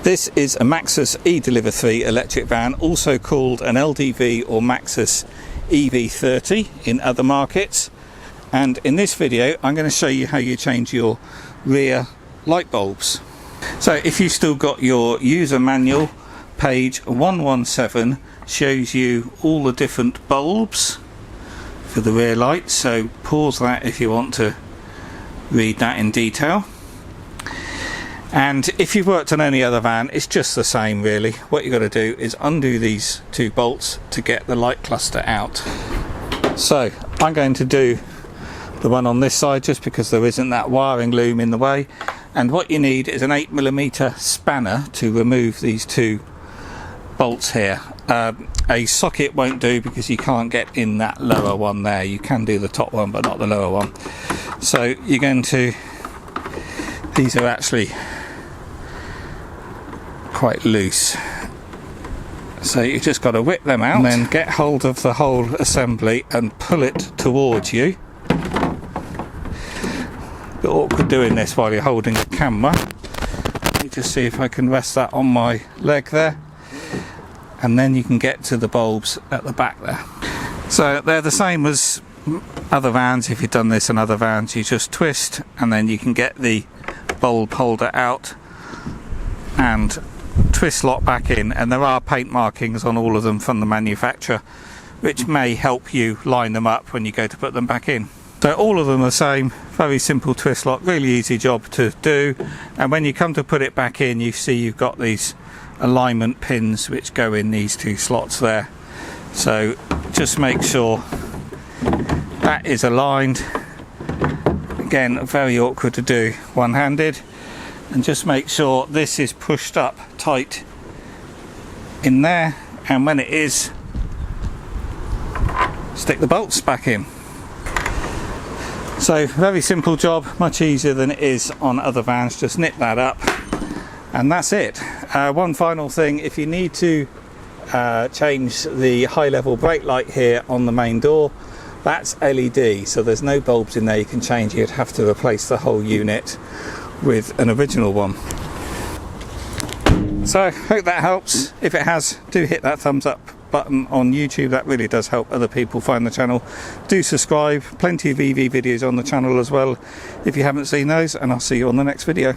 This is a Maxus eDeliver 3 electric van, also called an LDV or Maxus EV30 in other markets. And in this video I'm going to show you how you change your rear light bulbs. So if you've still got your user manual, page 117 shows you all the different bulbs for the rear lights, so pause that if you want to read that in detail. And if you've worked on any other van, it's just the same really. What you've got to do is undo these two bolts to get the light cluster out. So I'm going to do the one on this side just because there isn't that wiring loom in the way, and what you need is an 8mm spanner to remove these two bolts here. A socket won't do because you can't get in that lower one there. You can do the top one but not the lower one. So you're going to, these are actually quite loose, so you just got to whip them out and then get hold of the whole assembly and pull it towards you. A bit awkward doing this while you're holding the camera. Let me just see if I can rest that on my leg there, and then you can get to the bulbs at the back there. So they're the same as other vans. If you've done this in other vans, you just twist and then you can get the bulb holder out and twist lock back in, and there are paint markings on all of them from the manufacturer which may help you line them up when you go to put them back in. So all of them are the same, very simple twist lock, really easy job to do, and when you come to put it back in you see you've got these alignment pins which go in these two slots there. So just make sure that is aligned. Again, very awkward to do one-handed, and just make sure this is pushed up tight in there, and when it is, stick the bolts back in. So very simple job, much easier than it is on other vans. Just nip that up and that's it. One final thing, if you need to change the high level brake light here on the main door, that's LED, so there's no bulbs in there you can change. You'd have to replace the whole unit with an original one. So hope that helps. If it has, do hit that thumbs up button on YouTube, that really does help other people find the channel. Do subscribe, plenty of EV videos on the channel as well if you haven't seen those, and I'll see you on the next video.